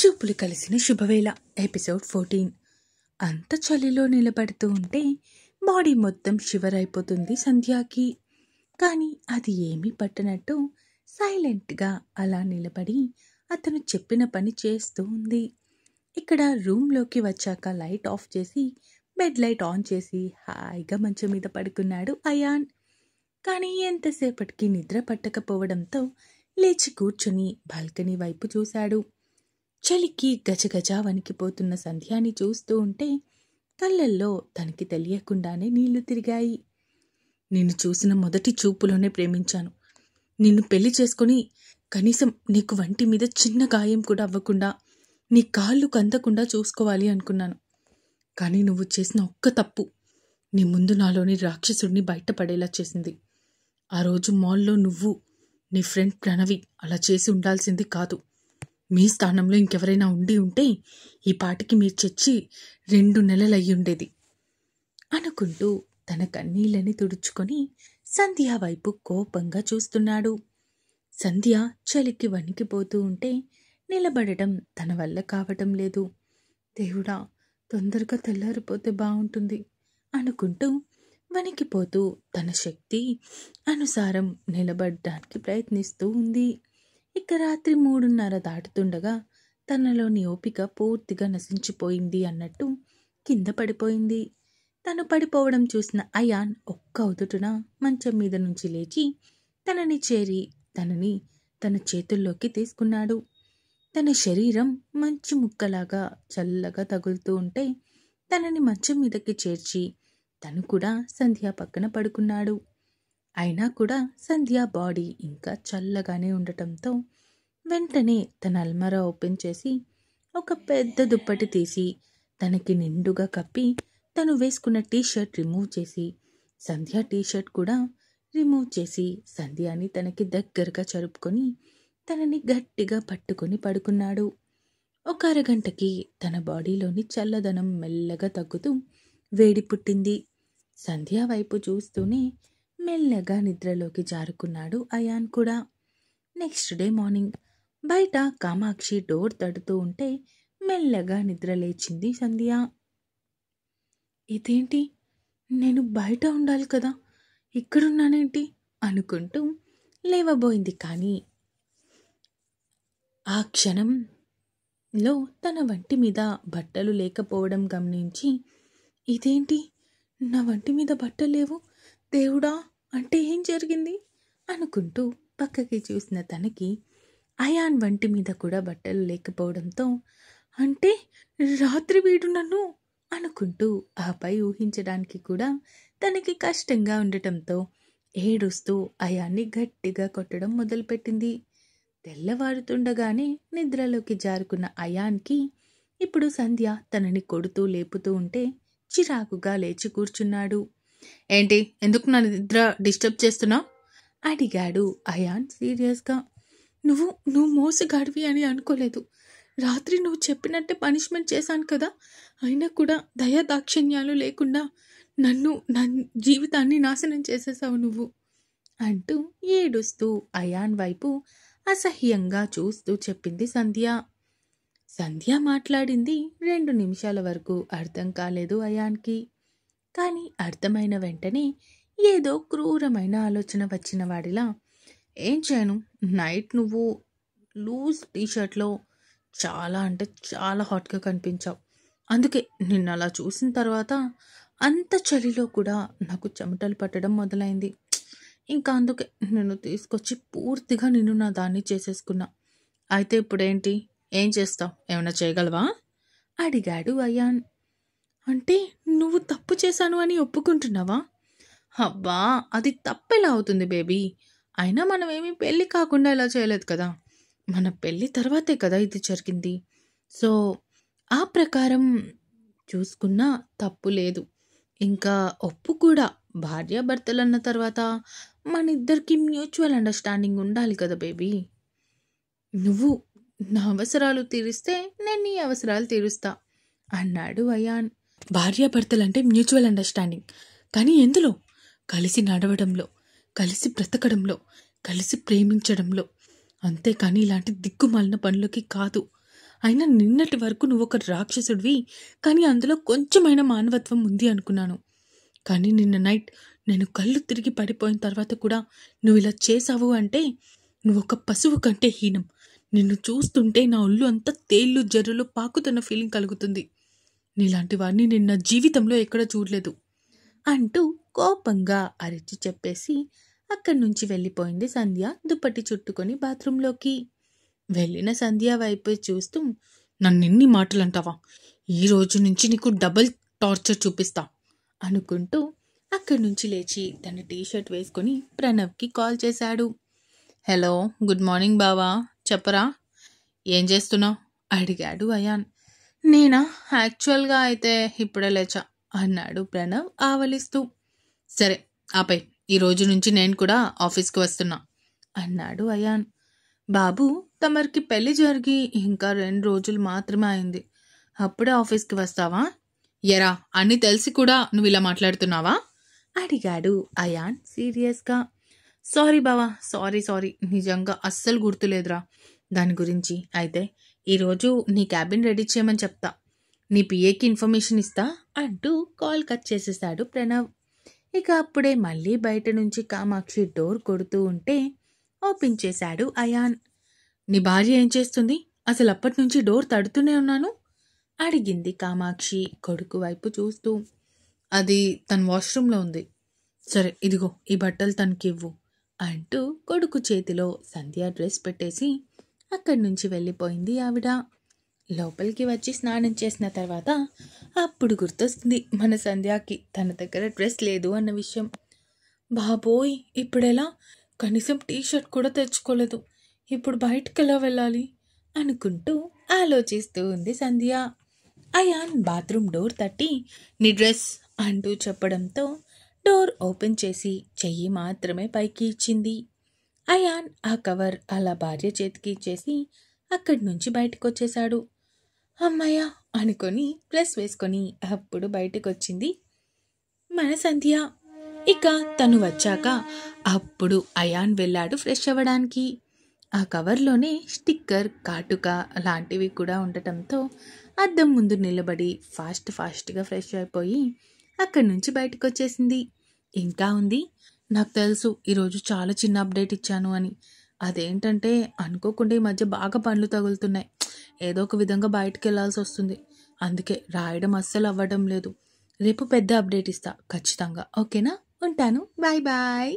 చూపులు కలిసిన శుభవేళ ఎపిసోడ్ 14. అంత చలిలో నిలబడుతూ ఉంటే బాడీ మొత్తం షివర్ అయిపోతుంది సంధ్యాకి. కానీ అది ఏమీ పట్టనట్టు సైలెంట్గా అలా నిలబడి అతను చెప్పిన పని చేస్తూ ఉంది. ఇక్కడ రూమ్లోకి వచ్చాక లైట్ ఆఫ్ చేసి బెడ్ లైట్ ఆన్ చేసి హాయిగా మంచం మీద పడుకున్నాడు అయాన్. కానీ ఎంతసేపటికి నిద్ర పట్టకపోవడంతో లేచి కూర్చుని బాల్కనీ వైపు చూశాడు. చలికి గజగజ వణికిపోతున్న సంధ్యాని చూస్తూ ఉంటే కళ్ళల్లో తనకి తెలియకుండానే నీళ్లు తిరిగాయి. నిన్ను చూసిన మొదటి చూపులోనే ప్రేమించాను. నిన్ను పెళ్లి చేసుకుని కనీసం నీకు వంటి మీద చిన్న గాయం కూడా అవ్వకుండా నీ కాళ్ళు కందకుండా చూసుకోవాలి అనుకున్నాను. కానీ నువ్వు చేసిన ఒక్క తప్పు నీ ముందు నాలోని రాక్షసుడిని బయటపడేలా చేసింది. ఆ రోజు మాల్లో నువ్వు నీ ఫ్రెండ్ ప్రణవి అలా చేసి ఉండాల్సింది కాదు. మీ స్థానంలో ఇంకెవరైనా ఉండి ఉంటే ఈ పాటికి మీరు చచ్చి 2 నెలలు అయ్యుండేది అనుకుంటూ తన కన్నీళ్ళని తుడుచుకొని సంధ్య వైపు కోపంగా చూస్తున్నాడు. సంధ్య చలికి వణికిపోతూ ఉంటే నిలబడటం తన వల్ల కావటం లేదు. దేవుడా, తొందరగా తెల్లారిపోతే బాగుంటుంది అనుకుంటూ వణికిపోతూ తన శక్తి అనుసారం నిలబడడానికి ప్రయత్నిస్తూ ఉంది. ఇక రాత్రి 3:30 దాటుతుండగా తనలోని ఓపిక పూర్తిగా నశించిపోయింది అన్నట్టు కింద పడిపోయింది. తను పడిపోవడం చూసిన అయాన్ ఒక్క ఉదుటున మంచం మీద నుంచి లేచి తనని చేరి తనని తన చేతుల్లోకి తీసుకున్నాడు. తన శరీరం మంచి ముక్కలాగా చల్లగా తగులుతూ ఉంటే తనని మంచం మీదకి చేర్చి తను కూడా సంధ్య పక్కన పడుకున్నాడు. అయినా కూడా సంధ్య బాడీ ఇంకా చల్లగానే ఉండటంతో వెంటనే తన అల్మారా ఓపెన్ చేసి ఒక పెద్ద దుప్పటి తీసి తనకి నిండుగా కప్పి తను వేసుకున్న టీషర్ట్ రిమూవ్ చేసి సంధ్య టీషర్ట్ కూడా రిమూవ్ చేసి సంధ్యాని తనకి దగ్గరగా జరుపుకొని తనని గట్టిగా పట్టుకొని పడుకున్నాడు. ఒక అరగంటకి తన బాడీలోని చల్లదనం మెల్లగా తగ్గుతూ వేడి పుట్టింది. సంధ్య వైపు చూస్తూనే మెల్లగా నిద్రలోకి జారుకున్నాడు అయాన్ కూడా. నెక్స్ట్ డే మార్నింగ్ బయట కామాక్షి డోర్ తడుతూ ఉంటే మెల్లగా నిద్ర లేచింది సంధ్య. ఇదేంటి, నేను బయట ఉండాలి కదా, ఇక్కడున్నానేంటి అనుకుంటూ లేవబోయింది. కానీ ఆ క్షణంలో తన వంటి మీద బట్టలు లేకపోవడం గమనించి ఇదేంటి, నా వంటి మీద బట్టలు లేవు, దేవుడా అంటే ఏం జరిగింది అనుకుంటూ పక్కకి చూసిన తనకి అయాన్ వంటి మీద కూడా బట్టలు లేకపోవడంతో అంటే రాత్రి వీడు నన్ను అనుకుంటూ ఆపై ఊహించడానికి కూడా తనకి కష్టంగా ఉండటంతో ఏడుస్తూ అయాన్ని గట్టిగా కొట్టడం మొదలుపెట్టింది. తెల్లవారుతుండగానే నిద్రలోకి జారుకున్న అయాన్కి ఇప్పుడు సంధ్య తనని కొడుతూ లేపుతూ ఉంటే చిరాకుగా లేచి కూర్చున్నాడు. ఏంటి, ఎందుకు నా నిద్ర డిస్టర్బ్ చేస్తున్నావు అడిగాడు అయాన్ సీరియస్గా. నువ్వు మోసగాడివి అని అనుకోలేదు. రాత్రి నువ్వు చెప్పినట్టే పనిష్మెంట్ చేశాను కదా, అయినా కూడా దయా దాక్షిణ్యాలు లేకుండా నా జీవితాన్ని నాశనం చేసేసావు నువ్వు అంటూ ఏడుస్తూ అయాన్ వైపు అసహ్యంగా చూస్తూ చెప్పింది సంధ్య. సంధ్య మాట్లాడింది 2 నిమిషాల వరకు అర్థం కాలేదు అయాన్కి. కానీ అర్థమైన వెంటనే ఏదో క్రూరమైన ఆలోచన వచ్చిన వాడిలా, ఏం చేయను, నైట్ నువ్వు లూజ్ టీషర్ట్లో చాలా అంటే చాలా హాట్గా కనిపించావు. అందుకే నిన్ను అలా చూసిన తర్వాత అంత చలిలో కూడా నాకు చెమటలు పట్టడం మొదలైంది. ఇంకా అందుకే నిన్ను తీసుకొచ్చి పూర్తిగా నిన్ను నా దాన్ని చేసేసుకున్నా. అయితే ఇప్పుడేంటి, ఏం చేస్తావు, ఏమైనా చేయగలవా అడిగాడు అయాన్. అంటే నువ్వు తప్పు చేశాను అని ఒప్పుకుంటున్నావా? అబ్బా, అది తప్పెలా అవుతుంది బేబీ, అయినా మనం ఏమీ పెళ్ళి కాకుండా ఇలా చేయలేదు కదా, మన పెళ్ళి తర్వాతే కదా ఇది జరిగింది. సో ఆ ప్రకారం చూసుకున్నా తప్పు లేదు. ఇంకా ఒప్పు కూడా, భార్యాభర్తలు అన్న తర్వాత మన ఇద్దరికి మ్యూచువల్ అండర్స్టాండింగ్ ఉండాలి కదా బేబీ. నువ్వు నా అవసరాలు తీరిస్తే నేను నీ అవసరాలు తీరుస్తా అన్నాడు అయాన్. భార్యాభర్తలంటే మ్యూచువల్ అండర్స్టాండింగ్, కానీ ఎందులో? కలిసి నడవడంలో, కలిసి బ్రతకడంలో, కలిసి ప్రేమించడంలో, అంతేకాని ఇలాంటి దిక్కుమాలిన పనులకి కాదు అయినా నిన్నటి వరకు నువ్వు ఒక రాక్షసుడివి, కానీ అందులో కొంచెమైనా మానవత్వం ఉంది అనుకున్నాను. కానీ నిన్న నైట్ నేను కళ్ళు తిరిగి పడిపోయిన తర్వాత కూడా నువ్వు ఇలా చేసావు అంటే నువ్వు ఒక పశువు కంటే హీనం. నిన్ను చూస్తుంటే నా ఒళ్ళు అంతా తేళ్ళు జర్రులు పాకుతున్న ఫీలింగ్ కలుగుతుంది. నీలాంటి వాడిని నిన్న జీవితంలో ఎక్కడ చూడలేదు అంటూ కోపంగా అరిచి చెప్పేసి అక్కడి నుంచి వెళ్ళిపోయింది సంధ్య దుప్పటి చుట్టుకొని బాత్రూంలోకి. వెళ్ళిన సంధ్య వైపు చూస్తూ, నన్నెన్ని మాటలు అంటావా, ఈ రోజు నుంచి నీకు డబుల్ టార్చర్ చూపిస్తా అనుకుంటూ అక్కడి నుంచి లేచి తన టీషర్ట్ వేసుకొని ప్రణవ్కి కాల్ చేశాడు. హలో, గుడ్ మార్నింగ్ బావా, చెప్పరా, ఏం చేస్తున్నావు అడిగాడు అయాన్. నేనా, యాక్చువల్గా అయితే ఇప్పుడే లేచా అన్నాడు ప్రణవ్ ఆవలిస్తూ. సరే ఆపై, ఈ రోజు నుంచి నేను కూడా ఆఫీస్కి వస్తున్నా అన్నాడు అయాన్. బాబు, తమరికి పెళ్లి జరిగి ఇంకా 2 రోజులు మాత్రమే అయింది, అప్పుడే ఆఫీస్కి వస్తావా? ఎరా, అన్నీ తెలిసి కూడా నువ్వు ఇలా మాట్లాడుతున్నావా అడిగాడు అయాన్ సీరియస్గా. సారీ బావా, సారీ, నిజంగా అస్సలు గుర్తులేదురా దాని గురించి. అయితే ఈరోజు నీ క్యాబిన్ రెడీ చేయమని చెప్తా, నీ పిఏకి ఇన్ఫర్మేషన్ ఇస్తా అంటూ కాల్ కట్ చేసేసాడు ప్రణవ్. ఇక అప్పుడే మళ్ళీ బయట నుంచి కామాక్షి డోర్ కొడుతూ ఉంటే ఓపెన్ చేశాడు అయాన్. నీ భార్య ఏం చేస్తుంది? అసలు అప్పటి నుంచి డోర్ తడుతూనే ఉన్నాను అడిగింది కామాక్షి కొడుకు వైపు చూస్తూ. అది తన వాష్రూమ్లో ఉంది. సరే ఇదిగో ఈ బట్టలు తనకివ్వు అంటూ కొడుకు చేతిలో సంధ్య డ్రెస్ పెట్టేసి అక్కడి నుంచి వెళ్ళిపోయింది ఆవిడ. లోపలికి వచ్చి స్నానం చేసిన తర్వాత అప్పుడు గుర్తొస్తుంది మన సంధ్యాకి తన దగ్గర డ్రెస్ లేదు అన్న విషయం. బాబోయ్, ఇప్పుడెలా? కనీసం టీషర్ట్ కూడా తెచ్చుకోలేదు, ఇప్పుడు బయటకు ఎలా వెళ్ళాలి అనుకుంటూ ఆలోచిస్తూ ఉంది సంధ్య. అయాన్ బాత్రూమ్ డోర్ తట్టి నీ డ్రెస్ అంటూ చెప్పడంతో డోర్ ఓపెన్ చేసి చెయ్యి మాత్రమే పైకి ఇచ్చింది. అయాన్ ఆ కవర్ అలా భార్య చేతికి ఇచ్చేసి అక్కడి నుంచి బయటకు వచ్చేశాడు. అమ్మయ్య అనుకొని డ్రెస్ వేసుకొని అప్పుడు బయటకు వచ్చింది మన సంధ్య. ఇక తను వచ్చాక అప్పుడు అయాన్ వెళ్ళాడు ఫ్రెష్ అవ్వడానికి. ఆ కవర్లోనే స్టిక్కర్, కాటుక లాంటివి కూడా ఉండటంతో అద్దం ముందు నిలబడి ఫాస్ట్గా ఫ్రెష్ అయిపోయి అక్కడి నుంచి బయటకు వచ్చేసింది. ఇంకా ఉంది, నాకు తెలుసు ఈరోజు చాలా చిన్న అప్డేట్ ఇచ్చాను అని. అదేంటంటే అనుకోకుండా ఈ మధ్య బాగా పనులు తగులుతున్నాయి, ఏదో ఒక విధంగా బయటకు వెళ్ళాల్సి వస్తుంది, అందుకే రాయడం అస్సలు అవ్వడం లేదు. రేపు పెద్ద అప్డేట్ ఇస్తా ఖచ్చితంగా, ఓకేనా? ఉంటాను, బాయ్ బాయ్.